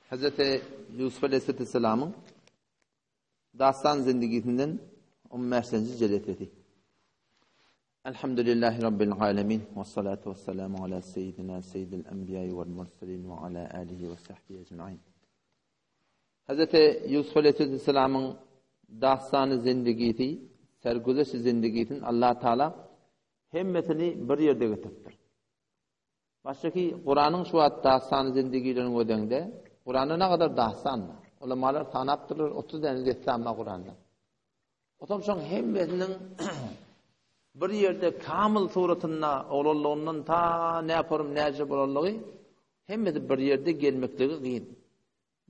Hazreti Yusuf Aleyhisselam'ın dastan zindagisinden 15-nji jeleteti. Elhamdülillahi Rabbil alemin ve salatu vesselamu ala seyyidina seyyidil enbiya'i vel murselin ve ala alihi ve sahbihi ecmaîn. Hazreti Yusuf Aleyhisselam'ın dastanı zindagisi, sergüzeş zindagisini Allah Teala hemmetini bir yerde getirdi. Baştaki Kur'an'ın şu dastanı zindagilerini ödende Kur'an'da ne kadar dahsan var. Ulemalar tanaptırır 30 tane destan var Kur'an'da. Otomşan hemmetinin bir yerde kamil suratına olalığından ta ne yaparım ne acaba olallığı hemmeti bir yerde gelmekliği giyin.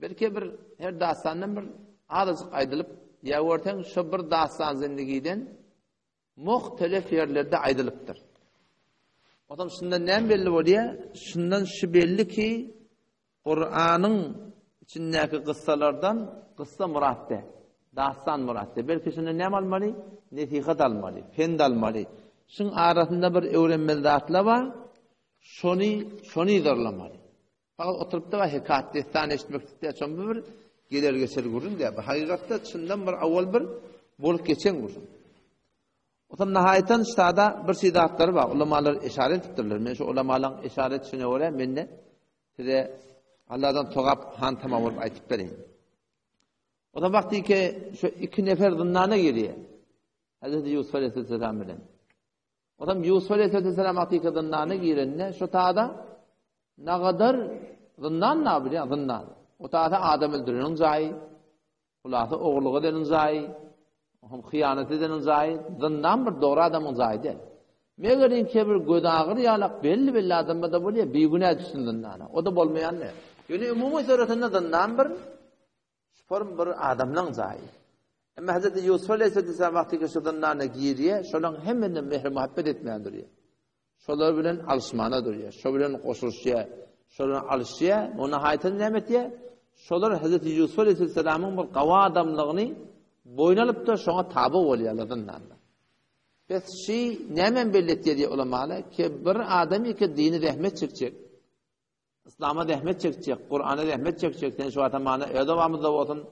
Belki bir her dastandan bir adazık aydılıp ya orten şu bir dastan zindagiden muhtelif yerlerde aydılıptır. Otom şundan ne belli oluyor? Şundan şu belli ki Kur'an'ın içindeki kıssalardan kıssa muratde, dastan muratde. Belki şunu ne almalı? Netihat almalı, fend almalı. Şunun arasında bir öğrenmeli dağıtla var, şunu idorlamalı. Fakat oturup da hikayet destan eşitmekte açan bir gelir geçer gurun diye. Hakikatte şundan bir avval bir bolup geçen gurun. Otan nihayeten ştada bir şey dağıtları var. Ulemalar işaret ettirler. Men şu ulemaların işaret şuna göre menne size Allah'dan togap hantama vurup aytıp vereyim. O da vakti ki şu iki nefer zindana giriyor. Hazreti Yusuf Aleyhisselam bilen. O da Yusuf Aleyhisselam vakti ki zindana girenine şu taada ne kadar zindan ne biliyor? Zindan. O taada adam öldürenin zayi. Kulası oğulluğu denin zayi. Hıyanet edenin zayi. Zindan bir doğru adamın zayi değil. Meğerin ki bir gödağır yalak belli adamı da böyle bir güne düşsün zindana. O da bolmayan ne? Yani umumi suratında zindan bir form bir adamın zayi. Ama Hazreti Yusuf Aleyhisselam vakti ki şu zindana giriyor, şolan hemen mehr muhabbet etmeye duruyor. Şolar bilen alışmana duruyor. Şolar bilen koşuşuyor. Şolar alışıyor. Ona hayatın nimetiyye. Şolar Hazreti Yusuf Aleyhisselam'ın bir qava adamlığını boynalıp da şuna tabi oluyorlar zindanda. Pes nemen belli diye ulemalar ki bir adamı ki dini rahmet çekecek. İslam'a rahmet çekecek, Kur'an'a rahmet çekecek. Sen şu atamana evdavamızda olsun,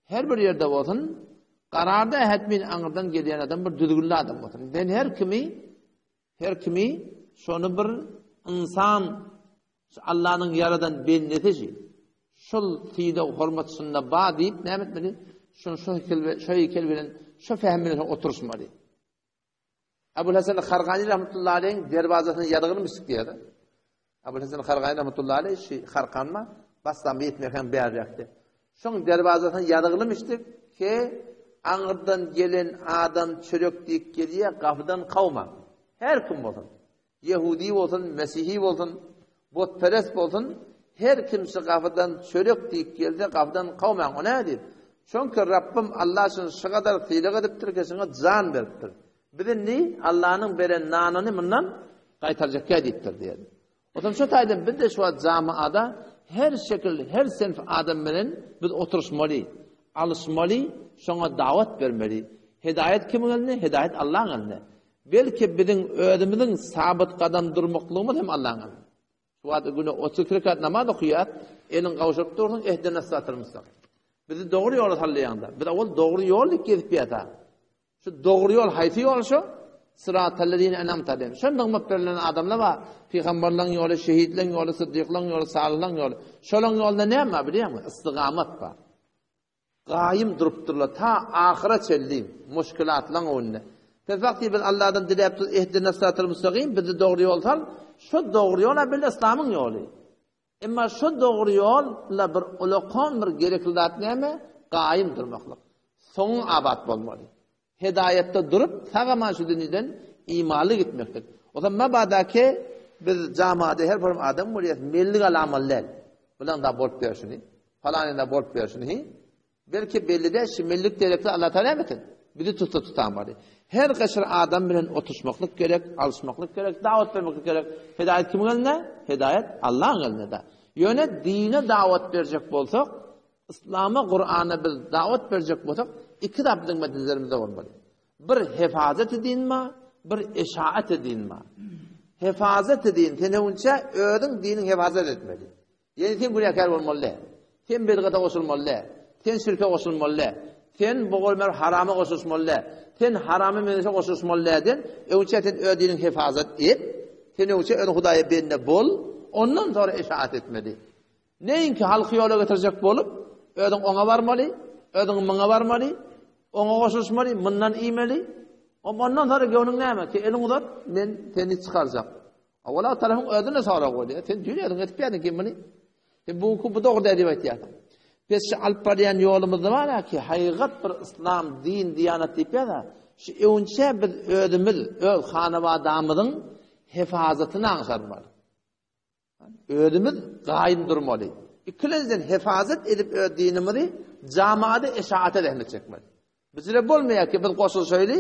her bir yerde olsun, kararda etmeyin anırdan gelen adam bir düzgünlü adam olsun. Ben her kimi şunu bir insan Allah'ın yaradan bennetici. Şul tiyde hürmetsunna bağ deyip ne etmeli? Şu heykel bilen, şu fehmine oturuşmalı. Ebu Hasan Harqani rahmetullahi aleyh derbazasını yadığını mısık diyordu. Ebu Hasan Harqani rahmetullahi aleyh Harqanma bastan bitmeyen bir yaktı. Şun derbazasını yadığını mısık ki anırdan gelen adam çörek deyip geliyor kapıdan kavma. Her kim olsun. Yahudi olsun, Mesihi olsun, botperest olsun, her kimse kapıdan çörek deyip geldi kapıdan kavma. O ne deyip? Çünkü Rabbim Allah'ın şu kadar tiylik ediptir ki sana can veriptir. Bizim ne? Allah'ın veren nanını bundan kaytaracak ediptir diye. O zaman şu taydan biz de şu camiada her şekilde, her sınıf adamların biz oturuşmalı, alışmalı, şuna davet vermeli. Hidayet kimin eline? Hidayet Allah'ın eline. Belki bizim ödümüzün sabit kadam durmaklığımız hem Allah'ın eline. Şu adı günü 30 rekat namaz okuyat, elin kavuşup dursun, ehdine sıratır mıstakim. Bizi doğru yola sallayanda. Biz avval doğru yol gidip yata. Şu doğru yol haysi yol şu. Sıratallezine en'amte aleyhim. Şundan mutberilen adamlar var. Peygamberlerin yolu, şehitlerin yolu, sıddıkların yolu, salihlerin yolu. Şolun yolunda ne yapma biliyor musun? İstigamet var. Gayim durup durlar. Ta ahiret çelliyim. Muşkilatlan önüne. Tefakti biz Allah'dan dileyip ehdine sıratıl müstakim. Bizi doğru yol sal. Şu doğru yola bile İslam'ın yolu. Ama şu doğru yolla bir ulaqan bir gereklilik neme? Gayim durmaklık. Son abad olmalı. Hidayette durup tamamen şu dünyadan imanlı gitmektir. O zaman mabadaki biz camiada her bir adam buraya milli alameller. Bulan da bol şunu. Falan da bol şunu. Belki belli de şu millik gerekli Allah Teala emetin. Bizi tutamalı. Her kaçır adam bilen oturuşmaklık gerek, alışmaklık gerek, davet vermek gerek. Hidayet kimin eline? Hidayet Allah'ın eline de. Yöne dine davet verecek bolsak, İslam'a, Kur'an'a biz davet verecek bolsak, iki Rabbinin metinlerimizde olmalı. Bir hefazet edin mi, bir eşaat edin mi? Hefazet edin, tenevunca ödün dinin hefazet etmeli. Yani tim günahkar olmalı. Ten bedgata goşulmaly, ten şirke goşulmaly, ten bogolmer harama goşulmaly, ten haramy menese goşulmaly den öňçe ten ödiniň hifazat et, ten öňçe öň Hudaýa bende bol, ondan sonra eşaat etmeli. Neyinki halky ýola getirecek bolup, ödüň oňa barmaly, ödüň maňa barmaly, oňa goşulmaly, mundan iýmeli. Ondan sonra göwnüň näme ki eliň uzat, men teni çykarjak. Awala tarafyň ödüne sara goýdy. Sen dünýäden getip ýerdin kimini? Bu dogry diýip aýtýar. Biz şu alparyan ýolumyzda bar ki haýygat bir İslam din diýanat diýip ýa-da, şu öňçe biz ödümüz, öz hanawadamyzyň hefazatyny aňşarmaly. Ödümüz gaýym durmaly. İkilenizden hifazat edip öz dinimizi jamaada eşaata dehnet çekmeli. Bizle bolmaýar ki biz goşul söýli,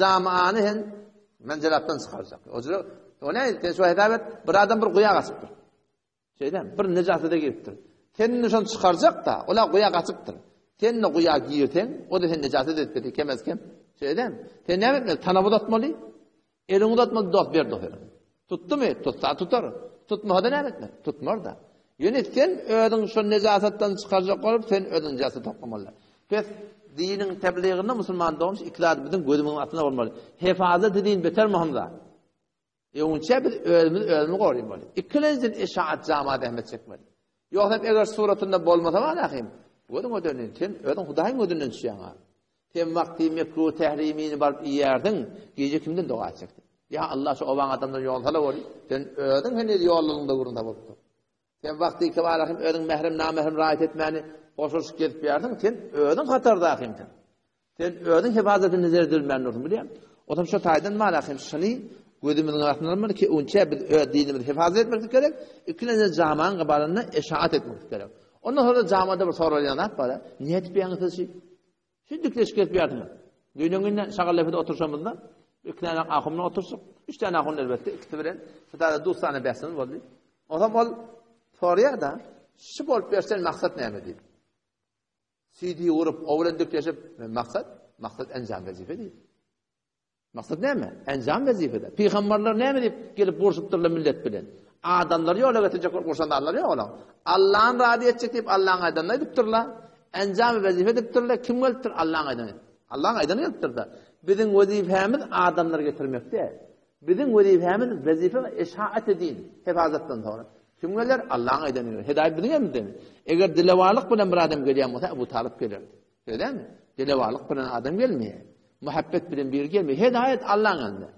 jamaany hen menjelatdan çykarjak. O ne? Şu hedabet bir adam bir guya gaçypdyr. Şeyden bir nejatyda giripdir. Kendini şon çykarjak da, ola guya gaçypdyr. Kendini guya giýirten, o da sen nejatyda etdi, kemezkem. Şeyden, sen näme etmeli? Tanap udatmaly. Eliň udatmaly, dost berdi. Tutdumy? Tutsa tutar. Tutmada näme etmeli? Tutmar da. Ýöne sen ödüň şu nejatdan çykarjak bolup, sen ödüň nejatı toplamaly. Pes diniň tebliğinde musulman doğmuş iklad bizim gözümüň atyna bolmaly. Hifazat edin beter muhamda. Öňçe bir ölümü goýmaly. İkilenizden eşaat jamaat ähmet çekmeli. Ýogsa eger suratynda bolmasa walakim, o dönen sen ödüň Hudaýyň ödünden düşýäň. Sen wagty mekruh tahrimini baryp ýerdin, gece kimden doga çekdi? Ya Allah şu oban adamdan ýolsala bol. Sen ödüň hene ýollarynda gurunda bolupdy. Sen wagty ki walakim ödüň mehrem namehrem raýat etmäni goşulyp gelip ýerdin, sen ödüň hatarda akymdy. Sen ödüň hifazatyny nezerdirmän bilýän. Otam şu taýdan walakim şuny gözümüzün arasında ki önce biz dinimizi hifazet etmek gerek, ikincisi zaman kabarına eşaat etmek gerek. Ondan sonra camada bir sorulan hat var. Niyet beyanısı şey. Şimdi keşke bir yardım. Dünyanın şagalefede oturuşumuzda iki tane ahımla otursak, üç tane ahım elbette, ikisi bilen, sadece 9 tane behsimiz oldu. O zaman soruya da şu bolup bersen maksat näme diýip. CD vurup, oğlan dökleşip maksat enjam vazife değil. Maksat näme? Enjam vazifede. Peygamberler näme diýip gelip borçupdyrlar millet bilen. Adamlar ýola getirecek gorşandarlar ýok ola. Allah'ın razy etjek diýip Allah'ın aýdanyny aýdypdyrlar. Enjam vazife edipdyrlar. Kim gelipdir? Allah'ın aýdanyny. Allah'ın aýdanyny aýdypdyrlar. Biziň wazifämiz adamlar getirmekde. Biziň wazifämiz vazife eşaat edin, hifazatdan sonra. Kim geler? Allah'ın aýdanyny. Hidaýet biziň elimizde. Eger dilewalyk bilen bir adam gelýän bolsa, Abu Talib geler. Öýdemi? Dilewalyk bilen adam gelmeýär. Muhabbet bilen bir gelmeýär. Hidaýet Allah'ın elinde.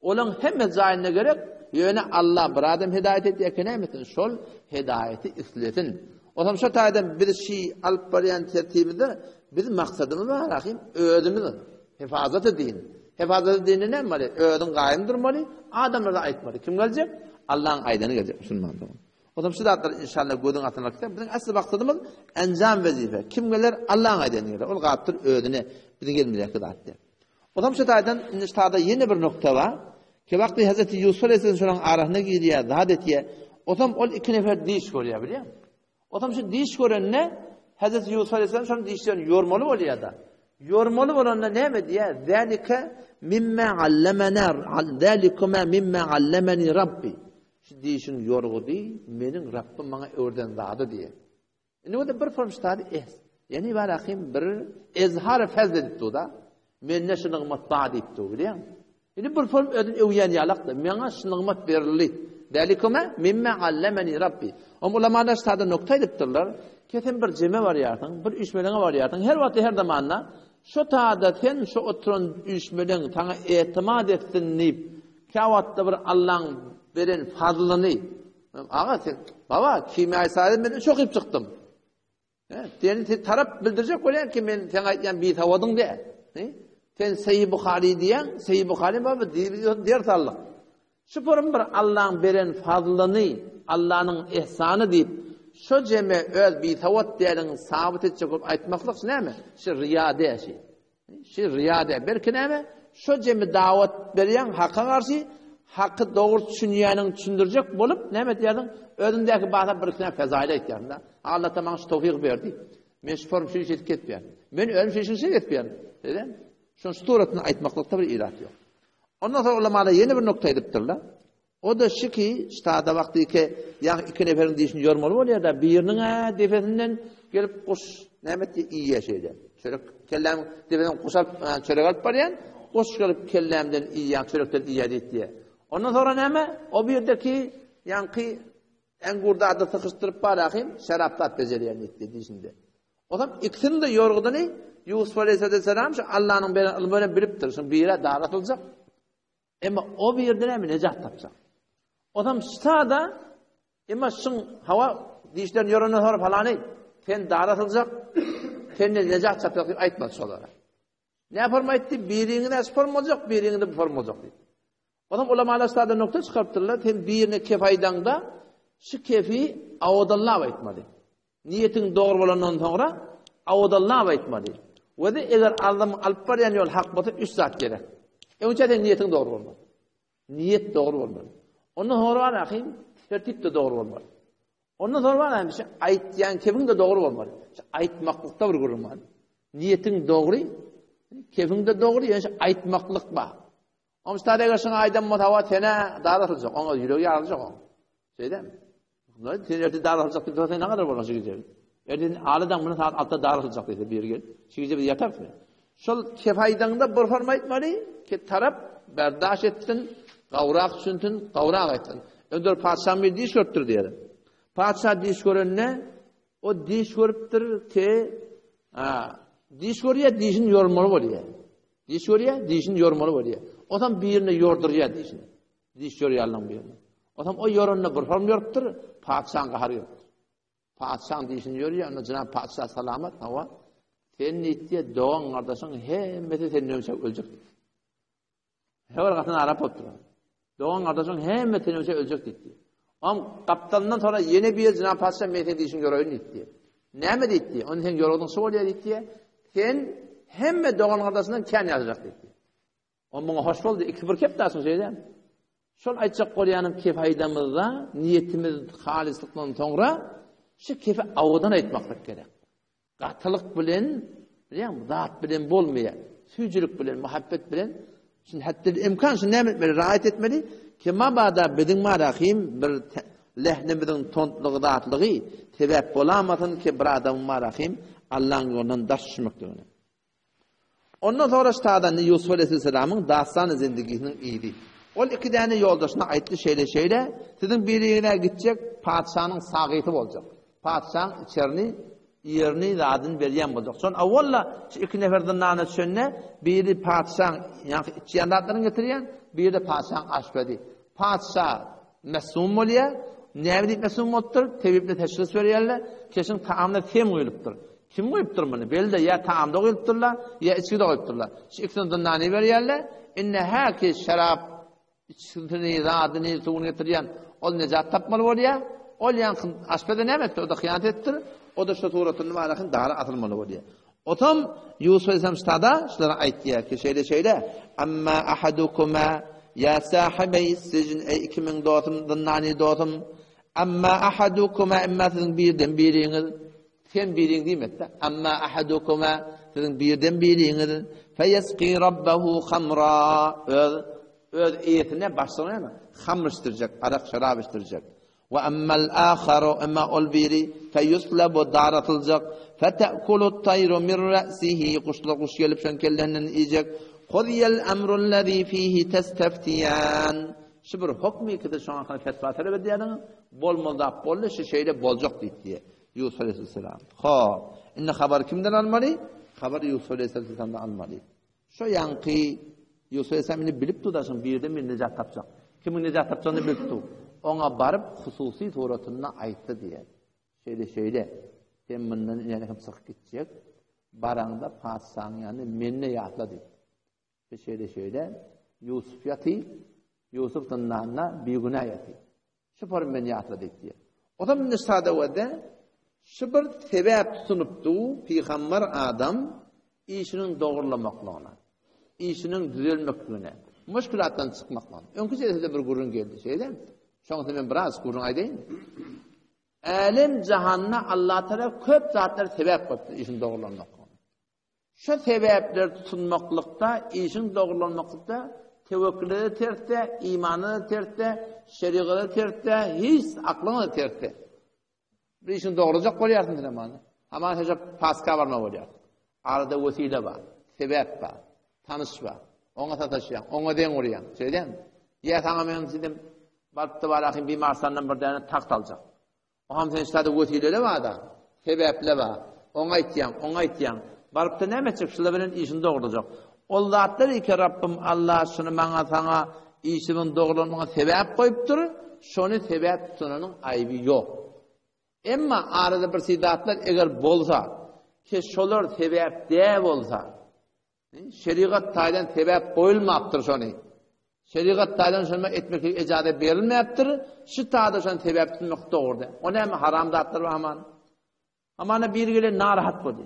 Olaň hemme zaýyna gerek, ýöne Allah bir adam hidaýet etdi ekenemetin, şol hidaýeti isletin. Otam şu taýdan bir şey alyp barýan tertibinde bizim maksadymyz bar, rahim, ödümüz hifazat edin. Hifazat edin näme? Ödün gaýym durmaly, adamlara aýtmaly. Kim geljek? Allah'ın aýdany geljek musulmanlar. Otam şu zatlar inşallah gödüň atyna kitap, bizim asly maksadymyz enjam wazife. Kim geler? Allah'ın aýdany geler. Ol gaýpdyr ödüne biziň gelmeli kidatdy. Otam şu taýdan inşallah ýene bir nokta bar. Ki vakti Hazreti Yusuf Aleyhisselam şoň arahyna girýär, zat etýär. Otam ol iki nefer diş görýär bilýär. Otam şu diş görenne Hazreti Yusuf Aleyhisselam şoň dişlerini yormaly bolýar da. Yormaly bolanda näme diýär? Zalika mimma allamana, zalikuma mimma allamani Rabbi. Şu dişin yorgudy, meniň Rabbim maňa öwrden zady diýär. Indi bu bir form ştady yani barakim bir izhar fazl edipdi da. Men näşe nigmat bad edipdi bilýär. Ini bir form ödün öwýän ýalakdy. Meňa şu nigmat berildi. Dalikuma mimma allamani Rabbi. Ulamalar ştada nokta edipdirler. Keten bir jeme bar ýardyň, bir üçmeleňe bar ýardyň. Her wagt her zamanna şu taada sen şu oturan üçmeleň taňa etimad etsin diýip, kawatda bir Allah'ın beren fazlyny. Aga sen baba kimi aýsady men çok ip çykdym. Seni tarap bildirecek bolýar ki men sen aýtýan bir tawadyň de. Sen Sahih Buhari diýen, Sahih Buhari baba diýer sallyk. Şu forum bir Allah'ın beren fazlyny, Allah'ın ihsany diýip, şu jeme öz bir tawat diýerin sabit etjek bolup aýtmaklyk näme? Şu riyade şi. Şu riyade belki näme? Şu jeme dawat berýän hakka garşy, hakkı doğru düşünýäniň düşündirjek bolup näme diýerdiň? Özündäki baza bir kine fezail aýtýar da. Allah tamaşy tawfik berdi. Men şu forum şu ýetip ketmeýär. Men ölüm şeýle getmeýär. Dedem. Şun suratını aýtmaklykda bir ilat ýok. Ondan sonra ulamalar ýene bir nokta edipdirler. O da şu ki ştada vakti ki ya iki neferin dişini yormalı oluyor da birinin defesinden gelip kuş nemet iyi yaşaydı. Şöyle kellem defesinden kuşap çörek alıp barayan kuş gelip kellemden iyi yan çörekten iyi etti diye. Ondan sonra neme? O birdeki yankı en gurda adı tıkıştırıp bırakayım şaraptat beceriyen etti dişinde. O zaman ikisinin de yorgudunu Yusuf Aleyhisselam Allah'ın böyle bilip dursun bir yere dağıtılacak. Ama o bir yerde mi necat tapacak? O zaman stada ama şun hava dişlerin yorunu sonra falan değil. Sen dağıtılacak. Sen necat tapacak aytmaz solara. Ne yapar etti? Birine form olacak, birine bu form olacak dedi. O zaman ulamalar stada nokta çıkarttılar. Sen birine kefaydanda şu kefi avdallah aytmadı. Niyetin doğru olandan sonra avdallah aytmadı. Ve de eğer adam alıp barayan yol hak batı 3 saat gerek. Önce de niyetin doğru olmalı. Niyet doğru olmalı. Ondan sonra var akıyım, tertip de doğru olmalı. Ondan sonra var akıyım, aytyan kefin de doğru olmalı. Aytmaklıkta bir kurulmalı. Niyetin doğru, kefin de doğru, yani aytmaklık var. Ama işte karşına aydan mutava tene dağıtılacak, ona yüreği yarılacak onu. Şeyde mi? Tenerde dağıtılacak dedi, ne kadar bolan şekilde. Erdin alıdan bunu saat altta dağıtılacak dedi bir gün. Şekilde bir yatar mı? Şol kefaydanda bir forma etmeli ki tarap berdaş etsin, qavrak süntün, qavrak etsin. Önder padişahın bir diş görüptür diyelim. Padişah diş görenine o diş görüptür ki diş görüyor, dişin yormalı oluyor. Diş görüyor, dişin yormalı oluyor. O zaman birini yorduruyor dişini. Diş görüyor Allah'ın birini. O zaman o yorununa bir form görüptür, padişahın qaharı yoktur. Padişahın dişini yoruyor, onda Cenab-ı Padişah salamet hava. Senin ettiği doğan kardeşin hemmeti senin ölecek. Hever katına Arap oturuyor. Doğan kardeşin hemmeti ölecek dedi. Ama kaptandan sonra yeni bir Cenab-ı Padişah meyteni dişini yoruyor dedi. Ne mi dedi? Onun sen yorulduğun su oluyor dedi. Sen hemme doğan kardeşinden kendi yazacak dedi. Onun bana hoş oldu. İki bir kep dersin şeyden. Şol aytacak Kur'an'ın kefaydamızda niyetimiz halislikten sonra şu kefe avudan aytmaklık gerek. Katılık bilen, zat bilen bolmaya, sücülük bilen, muhabbet bilen, şimdi hatta imkan şu ne etmeli, rahat etmeli ki mabada bedin marahim bir lehnimizin tontluğu dağıtlığı tebep olamadın ki bir adamın marahim Allah'ın yolundan daşışmaktığını. Ondan sonra ştadan Yusuf Aleyhisselam'ın dastanı zindigisinin iyiydi. O iki tane yoldaşına aitti şeyle, sizin birine gidecek, padişahın sağıyti olacak. Padişahın içerini, yerini, adını veriyen olacak. Sonra avvalla iki neferden nane sönne, biri padişahın yandatlarını getiriyen, biri de padişahın aşpedi. Padişah mesum oluyor, nevlik mesum oluptur, tebiple teşhis veriyorlar, kesin taamda tem uyuluptur. Kim uyuptur bunu? Belli ya taamda uyulupturlar, ya içkide uyulupturlar. Şu ikisinden nane veriyorlar, inne herkes şarap, içkini, adını, suyunu getiriyen, o necat tapmalı oluyor. O yankın aşpede ne etti? O da hıyanat ettir. O da şu suratının varakın dağına atılmalı oluyor. O tam Yusuf Aleyhisselam stada şunlara ait diye ki şeyle amma ahadukuma ya sahibi sicin ey 2000 doğatımdan nani doğatım amma ahadukuma emma sizin biriniz sen birin değil mi? Amma ahadukuma sizin biriniz feyeski rabbahu khamra öz eyetine başlanıyor mu? Hamr içtirecek, arak şarap içtirecek. Ve emmel âkharu emma olbiri feyuslabu dağıtılacak fete'kulu tayru min ra'sihi kuş gelip şön kellerinden yiyecek kudiyel emrullezî fihi testeftiyan şu bir hukmi ki de şu an fetva talep ediyorlar bolmalı bolle şu şeyde bolacak diye Yusuf Aleyhisselam. Ha, inne haber kimden almalı? Haber Yusuf Aleyhisselam'dan almalı. Şu yankı Yusuf Aleyhisselam'ı bilip tutasın birden bir necat tapacak. Kimin necat tapacağını bilip tut. Ona barıp hususi suratına ayıttı diye. Şeyde. Sen bundan inelim sık gidecek. Baranda padişahın yani menne yatla dedi. Şeyde. Yusuf yatı. Yusuf'tan nanna bir günah yatı. Şu parın menne yatla dedi diye. O da menne sade vade. Şu bir sebep sunuptu. Peygamber adam işinin doğrulamaklarına. İşinin düzelmekliğine. Müşkülattan çıkmaklarına. Önküsede bir gurun geldi şeyde. Şoňa men biraz gurun aýdaýyn. Alim jahanna Allah Taala köp zatlar sebäp bolupdy işin dogrulanmakka. Şu sebäpler tutunmaklykda, işin dogrulanmakda tevekkülü terste, imanı terste, şeriatı terste, hiç aklını terste. Bir işin doğrucak koyarsın zamanı. Ama hocam paska varma oluyor. Arada vesile var, sebep var, tanış var. Ona sataşıyan, ona den uğrayan. Söyleyeyim mi? Ya sana ben dedim, baktı var akım bir marsandan bir tane takt alacak. O ham sen işte vesileyle var da, sebeple var. Ona itiyan. Barıp da ne meçek şunların işini doğrulacak. Allah'tır ki Rabbim Allah şunu bana sana işimin doğrulmasına sebep koyup durur. Şunu sebep tutanın ayıbı yok. Ama arada bir sidatlar eğer bolsa, ki şolar sebep de bolsa, şeriat taydan sebep koyulmaptır şunu. Şeriat taydan şunu etmeklik icazet verilmeyaptır. Şu tayda şunu sebep tutmak doğrudur. O ne mi haramdatlar var aman. Aman bir gele narahat boldu.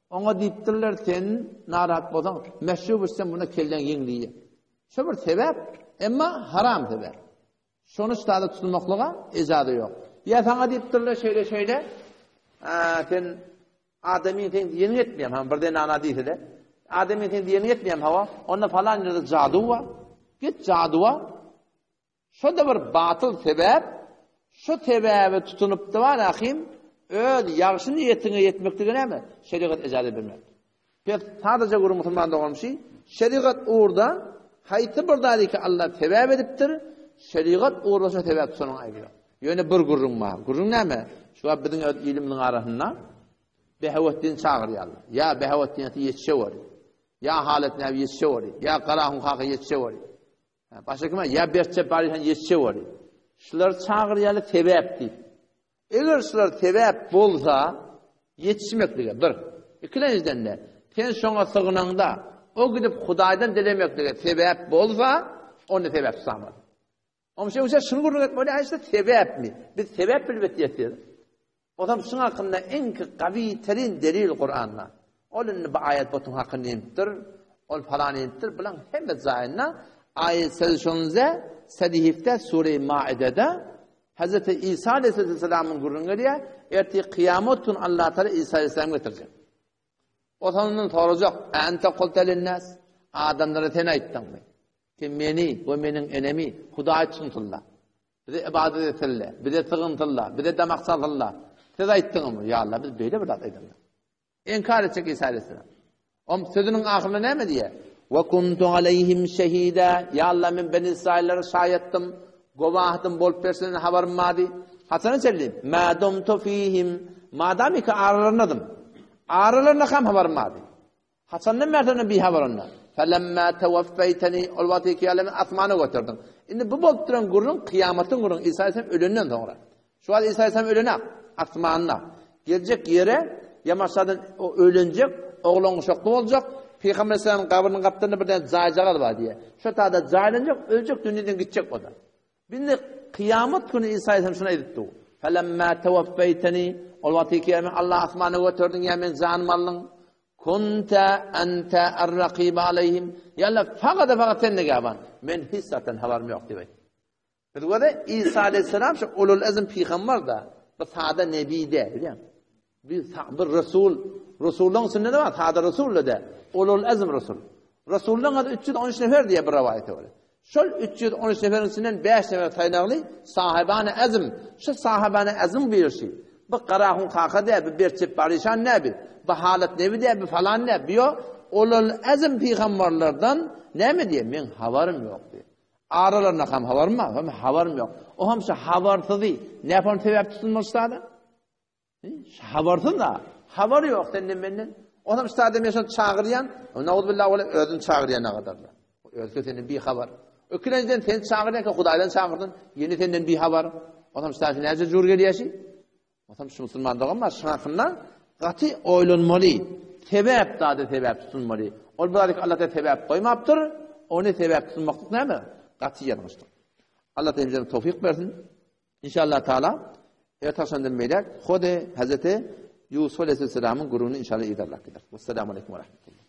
Ona deyiptirler sen narahat bolsan, meşhur sen buna kellen yengliği. Şu bir sebep ama haram sebep. Şunu tayda tutulmaklığa icazet yok. Ya sana deyiptirler şöyle sen Adem'in sen diyeni etmeyem ha birden ana deyse de Adem'in sen diyeni etmeyem hava onda falan yerde cadu var. Git caduva. Şu da bir batıl sebep. Şu sebebi tutunup da var akım. Öyle yaxşı niyetine yetmektigine mi? Şeriat icazet vermez. Peki sadece guru Müslüman doğan şey. Şeriat orada hayti bir ki Allah sebep ediptir. Şeriat orada sebep sonun ayrılıyor. Yani bir gurun var. Gurun ne mi? Şu an bizim iliminin arasında behavettin çağırıyor Allah. Ya behavettin yetişe var. Ya haletine yetişe var. Ya karahun kaka yetişe var. Başka kime? Ya berçe barihan yetişe var. Şular çağırıyor sebep değil. Eğer şular sebep bolsa yetişmekliğe bir. İkinciden de sen şuna sığınanda o gidip Hudaydan dilemekliğe sebep bolsa onu sebep sanmaz. Ama şunu görmek böyle işte sebep mi? Biz sebep bilbet yetiyor. O zaman şunun hakkında en kavi terin delil Kur'an'la. Onun bu ayet botun hakkında intir, ol falan intir, bilen hem zayınla ayet sözüşünüze Sedihif'te Sure-i Maide'de Hz. İsa Aleyhisselam'ın gurruna diye erti kıyametun Allah Teala İsa Aleyhisselam getirecek. O zaman soracak. Ente kulte linnas. Adamlara sen ayttan mı? Ki beni ve benim enemi Huda içintillah. Bize ibadet etillah, bize sığıntıllah, bize de maksatıllah. Siz ayttın mı? Ya Allah biz böyle bir dat edildik. İnkar edecek İsa Aleyhisselam. Sözünün ahırında ne mi diye? Ve kuntu aleyhim şehide. Ya Allah ben Beni İsrail'lere şahittim. Govahdım bol personelin haberim madi. Hasan'ı söyleyeyim. Ma dumtu fihim. Madami ki ağrılarındadım. Ağrılarına kam haberim madi. Hasan'ın mertebine bir haberinde. Felemma tevaffeyteni ol vakti ki alemin asmanı götürdüm. Şimdi bu bolup duran gururun kıyametin gururun İsa Aleyhisselam ölünden sonra. Şu an İsa Aleyhisselam ölüne asmanına. Gelecek yere Yamaçlardan o ölünecek, oğlun şoklu olacak. Peygamber Aleyhisselam'ın kabrinin kaptanında bir tane zaycalar var diye. Şu tahada zaylanacak, ölecek, dünyadan gidecek o da. Bir de kıyamet günü İsa Aleyhisselam şuna edildi. Felemma tevaffeyteni ol vakti ki Allah asmanı götürdün ya men zanmallın. Kunte ente er-rakib aleyhim. Yalla fakat sen ne gaban. Men hiç zaten haberim yok diye. Bir de İsa Aleyhisselam şu ulul azm peygamber da bu sahada nebi de biliyor musun? Bir Resul'ün sünneti var. Sahada Resul'le de ulul azm Resul. Resul'ün adı 313 nefer diye bir rivayeti var. Şu 313 neferin içinden 5 nefer sayılırlı sahibane azm. Şu sahibane azm bir şey. Bu karahun kaka de bir berçep parişan ne bir. Bu halet nevi de bir falan ne diyor. Ulul azm peygamberlerden ne mi diye men haberim yok diye. Aralarına kam haberim var ama haberim yok. O hem şu habersız değil. Ne yapan sebep tutulmuşlardı? Habersın da haber yok senden benden. O hem şu adam yaşan çağıryan. Nauzubillah özün çağıryan ne kadar da. Özü senin bir haber. Ökülenciden sen çağıryan ki Hudaydan çağırdın. Yeni senden bir haber. O hem şu adam nece jur geliyor. O hem şu Müslüman da ama şarkından katı oylanmalı. Sebep daha da sebep tutulmalı. Ol bularik Allah da sebep koymaptır. Onu sebep tutulmaklık ne mi? Katı yanmıştır. Allah da bize tevfik versin. İnşallah Teala ertaşandan meylek Hode Hazreti Yusuf Aleyhisselam'ın gururunu inşallah idarlak eder. Vesselamu Aleyküm ve Rahmetullah.